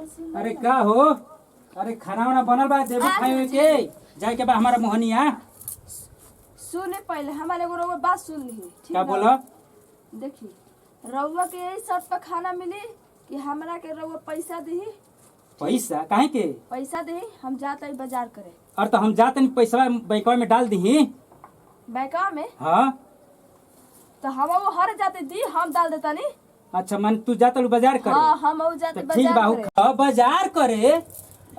अरे का हो? अरे खाना वाना बनल बा, देबो खाए के जाए के बा हमारा मोहनिया। सुने पहले हमारे एगो रउआ बात सुन ली। ठीक क्या बोला? देखी रउआ के यही शर्त पर खाना मिली कि हमरा के रउआ पैसा दी। पैसा काहे के? पैसा दी, हम जाते ही बाजार करे। और तो हम जाते नहीं, पैसा बैंकवा में डाल दी। बैंकवा में? हाँ तो हम वो हर जाते दी, हम डाल देता नहीं। अच्छा मन तू जाता बाजार करे? हाँ हम वो जाते तो ठीक बाजार करे। बाजार करे।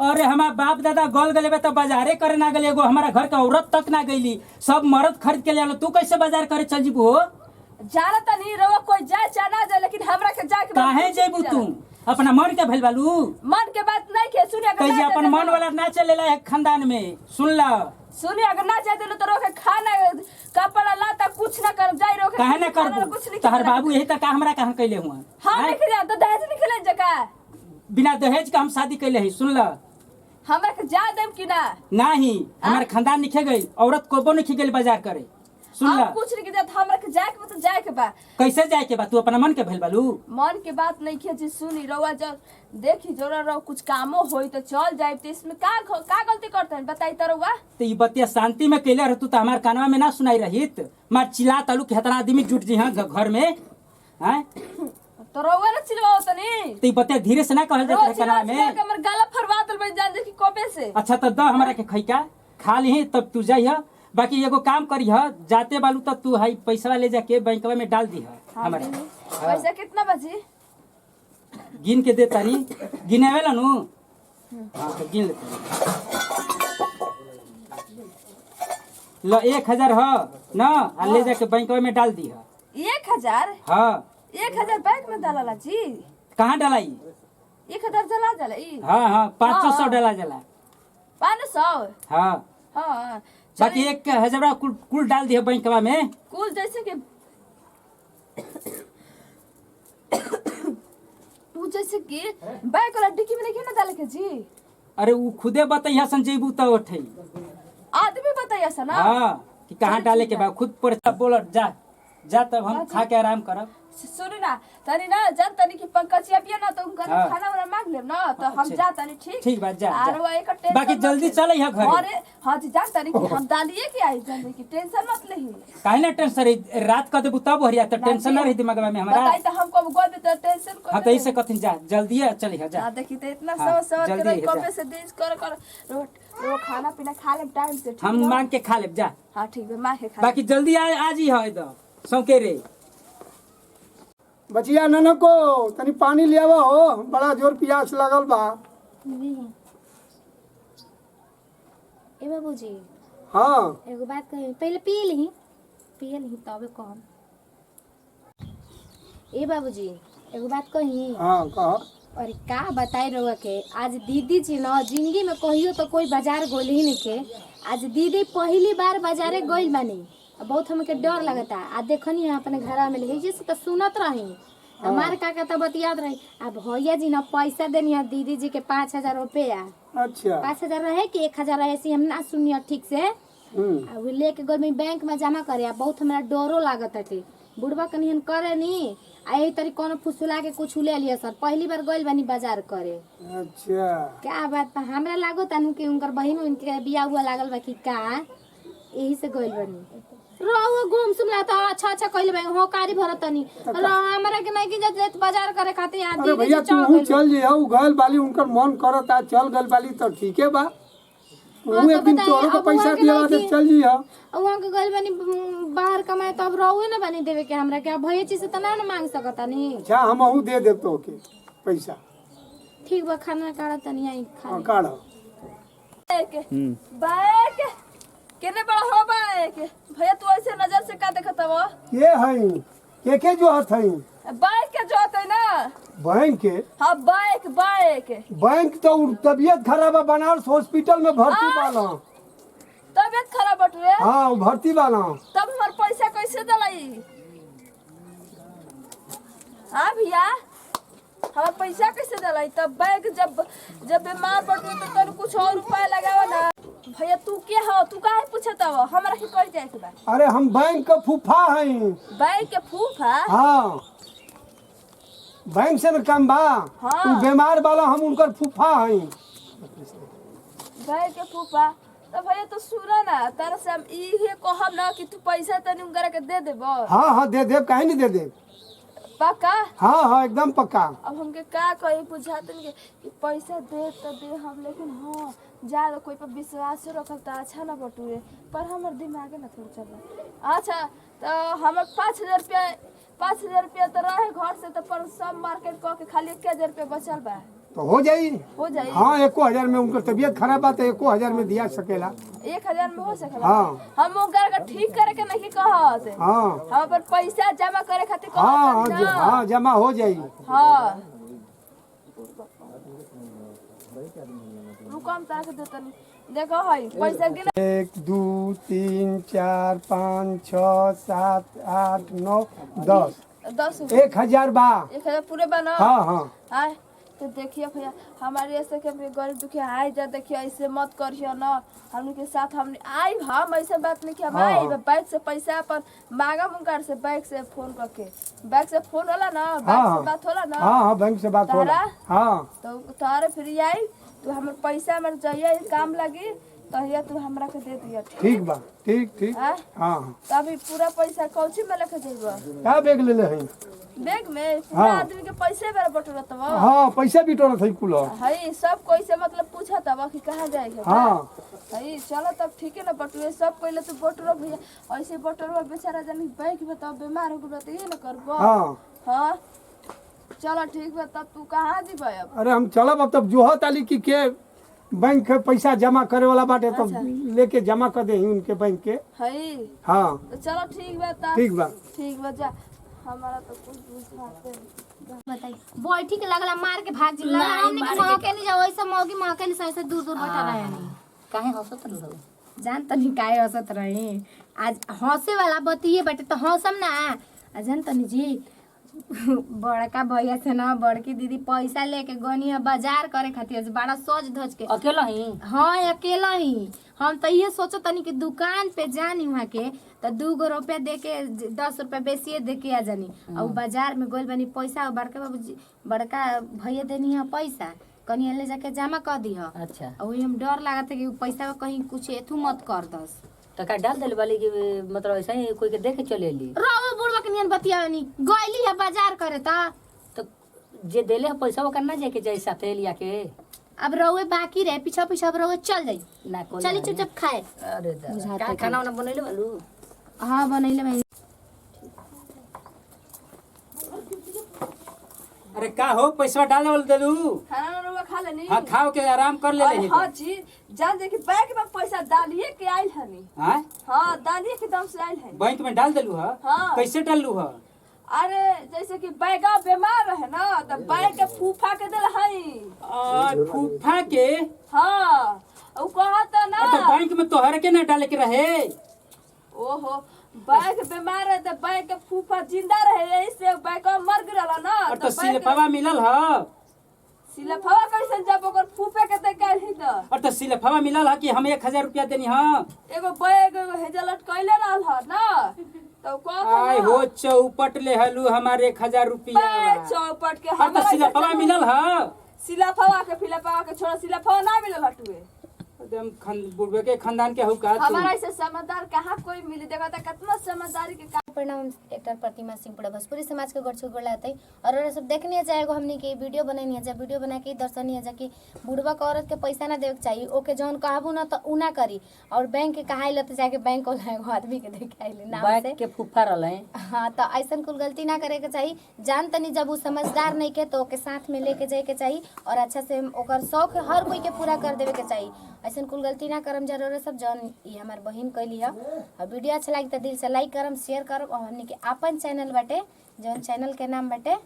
अरे हमारा बाप दादा गल गले तो बाजारे करे ना गले, एगो हमारा घर का औरत तक ना गईली, सब मर्द खरीद के ले आलो। तू कैसे बाजार करे चल जीबू हो? जानता नहीं रउआ कोई जाए चाहे ना जाए, लेकिन हमरा के जाए के काहे जेबू तू? अपना मन के भइल बालू? मन के बात नहीं के सुनिए। कैसे अपन मन वाला ना चलेला है खानदान में? सुन ला सुनिए, अगर ना जाए दिलो तो रोके खाना कपड़ा लाता कुछ ना कर जाए रोके। काहे ना करबू? तहर बाबू यही तक हमरा कहां कैले हुआ? हम नहीं खिला तो दहेज नहीं खिला जका। बिना दहेज का हम शादी कैले ही। सुन ला हमरा के जा देम कि ना? नहीं, हमारे खानदान निखे गई, औरत को नहीं गई बाजार करे। सुन ला कुछ नहीं के हमरा के जाए के तो जाए के बा। कैसे जाए के बा? तू अपना मन के भइल बालू? मन के बात नहीं खे जी। सुनी रउआ जब देखी जोरा रहो कुछ कामो होई तो चल जाए। तो इसमें का गलती करते हैं बताई तो रउआ? तो ये बतिया शांति में कैले रहतू तो हमारे कानवा में ना सुनाई रहित। मार चिल्ला तालू कि हतना आदमी जुट जी हां घर में हैं। तो रउआ ना चिल्लाओ तो नहीं। तो ये बतिया धीरे से ना कहल जात है कानवा में। हमर गला फरवा दल बन जान देखी कोपे से। अच्छा तो द हमरा के खइका खा ली तब तू जाइह। बाकी एगो काम करिह, जाते बालू तब तू हाई पैसा ले जाके बैंकवा में डाल दी हमारा। पैसा कितना बची? गिन के दे तानी। गिनावेला नु? हां तो गिन ले। लो 1000 ह ना, आ ले जाके बैंकवा में डाल दी। 1000? हां 1000 बैंक में डाला जी? कहां डालाई? 1000 डाला जाला ई? हां हां 500 डाला जाला। 500? हां हां बाकी 1000 कुल डाल दिया बैंकवा में। कुल जैसे कि वो जैसे कि बैंक वाला डिक्की में नहीं ना डाले के जी? अरे वो खुदे बताइया संजीबू तो उठे आदमी बताइया सा ना। हां कि कहां डाले के बा खुद पर बोल। जा जा तब हम खा के आराम करब। सुनो ना तनी ना जान तनी कि पंकजिया पिया ना तो उनका हाँ। खाना वाला मांग लेब ना तो हम जा तनी। ठीक बात जा और वो एक टेंशन बाकी जल्दी चले यहाँ घर। अरे हां जी जान तनी कि हम डालिए कि आई जल्दी की टेंशन मत लेही। काहे ना टेंशन रही? रात का देबू तब हरिया तो टेंशन ना रही दिमाग में हमारा। बताई तो हमको गोल में तो टेंशन को। हां तो इसे कथिन जा जल्दी चले जा। देखी तो इतना हाँ, सब जल्दी के है, कपे से देश कर वो खाना पीना खा ले टाइम से। ठीक हम मांग के खा लेब जा। हां ठीक है मांग के खा। बाकी जल्दी आज ही है इधर सौकेरे। बचिया नन को तनी पानी ले आवा हो, बड़ा जोर प्यास लगल बा। ए बाबूजी हाँ एगो बात कही, पहले पिए ली तबे कहम। ए बाबूजी एगो बात कही। हाँ कह। अरे का बताई रउआ के, आज दीदी जी न जिंदगी में कहियो तो कोई बाजार गोल ही नहीं के। आज दीदी पहली बार बाजारे गइल बानी, बहुत हमके डर लगता। आ देखनी है अपने घर में ले जैसे तो सुनत रही हमार काका तो बतियात रही। अब भैया जी ना पैसा देनी है दीदी जी के 5000 रुपया। अच्छा 5000 रहे कि 1000 रहे ऐसी हम ना सुनिए ठीक से। अब लेके गई मैं बैंक में जमा करे, बहुत हमरा डरो लागत है। बुढ़वा कनिहन करे नी आ यही तरी कोनो फुसुला के कुछ ले लिया सर। पहली बार गइल बानी बाजार करे। अच्छा क्या बात हमरा लागो तनु कि उनकर बहिन उनके बियाह हुआ लागल बा कि का, यही से गइल बानी। रहो घूम सुमला तो अच्छा कहले भाई हो कारी भरतनी हमरा के नहीं कि जत बाजार करे खातिर। अरे भैया तू चल जी हो गल बाली, उनकर मन करता चल गल बाली तो ठीक है बा। तू एक दिन तोरो को पैसा दिया दे चल जी हो। वहां के गइल बानी बाहर कमाए तो अब रहो ना बानी देवे के हमरा के। भैया जी से त ना मांग सकता नहीं। अच्छा हमहू दे दे तो के पैसा। ठीक बा खाना काढ़ा तनी आई खा ले। काढ़ो बैक केने बड़ा हो बैक। भैया तू ऐसे नजर से का देखत हो? के हई के जो हाथ हई बाइक के जो होते ना बैंक के। हाँ बाइक बाइक बैंक तो तबियत खराब है, बनारस हॉस्पिटल में भर्ती वाला। तबियत खराब बटुए? हाँ भर्ती वाला। तब हमार पैसा कैसे दलाई? हाँ भैया हमार पैसा कैसे दलाई? तब बैंक जब बीमार पड़ते तो तेरे कुछ और उपाय लगावा ना। भैया तू के हो? तू काहे पूछत हो? हमरा के कह जाए के बा। अरे हम बैंक का फूफा हई। बैंक के फूफा? हाँ बैंक से न काम बा। हाँ। उ बीमार वाला हम उनकर फूफा हई। भाई के फूफा तो भैया तो सुना ना तारा से हम इहे कहब ना कि तू पैसा तनी उनकरा के दे देबो। हाँ दे देब, काहे नहीं दे देब। पक्का। हाँ एकदम पक्का। अब हमके का कही बुझाते नहीं कि पैसा दे तो दे हम, लेकिन हाँ ज्यादा कोई पर विश्वास रखल तो अच्छा ना बटुए, पर हमार दिमागे ना थोड़ा चल। अच्छा तो हमार 5,000 रुपया तो रहे घर से, तो पर सब मार्केट कह के खाली 1,000 रुपया बचल बा। तो हो जाई। हाँ 1,000 में उनकर तबीयत खराब बा तो 1,000 में दिया सकेला। 1,000 में हो सकेला। हाँ। हम उनका का ठीक करे के नहीं कहत। हाँ हम पर पैसा जमा करे खातिर हाँ कहत ना। हाँ जमा हो जाई। हाँ रुको हम ताके देतनी। देखो हई पैसा गिन। 1 2 3 4 5 6 7 8 9 10 10 1,000 बा। 1,000 पूरे बना। हाँ आए तो देखिए भैया हमारे ऐसे के गरीब दुखिया आए जा, देखिए ऐसे मत करियो ना हमने के साथ। हमने आई हम ऐसे बात नहीं कि हम आई बैंक से पैसा अपन मांगा मुंगार से, बैंक से फोन करके। बैंक से फोन होला ना, बैंक से बात होला ना। हाँ बैंक से बात होला। हाँ तो तारे फिर आई तो हमर पैसा हमर जाइए काम लगी तो तू हमरा के दे दिया। ठीक बा। ठीक। हाँ हाँ तो अभी पूरा पैसा कौची में लेके जेबा? क्या बैग ले ले हई? बैग में पूरा आदमी के पैसे बेरा बटुरत बा। हाँ पैसा भी टोरत हई कुल। हई सब कोई से मतलब पूछत बा कि कहां जाएगा। हाँ हई चलो तब ठीक है ना बटुए सब पहले तो बटुरो भैया ऐसे बटुरो बेचारा जानी बैंक में तब बीमार हो गए तो ये ना करबो। हाँ चलो ठीक बा। तब तू कहां जीबा अब? अरे हम चलब अब तब जोह ताली की के बैंक के पैसा जमा करे वाला बाटे तो लेके जमा कर दे उनके बैंक के। हई हाँ तो चलो ठीक बा। तब ठीक बा जा। हमारा तो कुछ बुझाते बताई बैठी के लगला मार के भाग जी लगा हमने के मौके नहीं जाओ ऐसा मौके नहीं ऐसे दूर बैठा रहे नहीं। काहे हंसत रहो? जान तनी काहे हंसत रही? आज हंसे वाला बतिए बाटे तो हंसम ना। जान तनी जी बड़का भैया से ना बड़की दीदी पैसा लेके गनी है बाजार करे खातिर बड़ा सोच धज के। अकेला ही? हाँ अकेला ही। हम तो ये सोचो तनी कि दुकान पे जानी वहाँ के तो 2 रुपया दे के 10 रुपया बेसिए दे के आ जानी। और बाजार में गोल बनी पैसा बड़का बाबूजी बड़का भैया देनी है पैसा कहीं ले जाके जमा कर दी है। अच्छा और हम डर लागत है कि पैसा कहीं कुछ एथू मत कर दस तो का डाल देले वाली कि मतलब ऐसा ही कोई के देखे चले ली? रहो बुढ़वा के नियन बतियावनी गइली है बाजार करे तो जे देले है पैसा वो करना जाए के जाए साथे लिया के। अब रहुए बाकी रहे पीछा अब रहुए चल जाई ना कोई चली चुपचाप खाए। अरे का खाना वाना बनैले वालू? हाँ बनैले भाई। अरे का हो पैसा डालने वाले देलू? खाना ना खा लेनी। हाँ खाओ के आराम कर ले लेनी। हाँ जी जान देखी बैंक में पैसा डालिए के आइल हनी। हाँ डालिए के दम से आइल है। बैंक में डाल देलू है? हाँ। कैसे डालू है? अरे जैसे कि बैगा बीमार रहे ना तो बैंक के फूफा के दिल हई। फूफा के? हाँ उ कहत ना तो बैंक में तोहर के ना डाले के रहे। ओहो बैंक बीमार रहे तो बैंक के फूफा जिंदा रहे यही से बैंक मर गिरला ना। और तो सिलफवा मिलल है? सिलफवा कैसे जब ओकर फूफे के दे के ही तो। और तो सिलफवा मिलल है कि हम 1,000 रुपया देनी है? एगो बैग हेजलट कैले रहल ह ना तो आय हो चौपट ले हलू हमारे 1,000 रुपया। चौपट के और तो सिलफवा मिलल है? सिलफवा के फिलफवा के छोड़ सिलफवा ना मिलल हटुए। एकदम बुढ़वे के खानदान के हुका हमारा ऐसे समझदार कहाँ कोई मिली? देखा था कितना समझदारी के प्रणाम एक्टर प्रतिमा सिंह पूरा भोजपुरी समाज के गढ़ गोड़ लाते और सब देखने जाएगो हमनी के वीडियो बनैनी है। जब वीडियो बना के दर्शनी है कि बुढ़वा के औरत के पैसा ना देवे के चाहिए ओके जौन कहबू ना तो उ ना करी। और बैंक के कहा तो जाके बैंक वाला आदमी के देखे आइले नाम से बैंक के फुफा रहले। हाँ तो ऐसा कुल गलती ना करे के चाहिए। जान तनी जब वो समझदार नहीं के तो ओके साथ में लेके जाए के चाहिए और अच्छा से ओकर शौक हर कोई के पूरा कर देवे के चाहिए। ऐसा कुल गलती ना करम जरूर सब जौन ये हमार बहन कैली है। और वीडियो अच्छा लगे तो दिल से लाइक करम शेयर करम और हमने के अपन चैनल बाटे जौन चैनल के नाम बाटे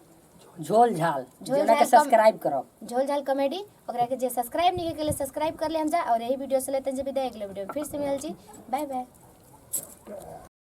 झोल झाल जेना के सब्सक्राइब करो झोल झाल कॉमेडी ओकरा के जे सब्सक्राइब नहीं के लिए सब्सक्राइब कर ले हम जा। और यही वीडियो से लेते हैं जब विदाई अगले वीडियो में फिर से मिल जी। Bye by.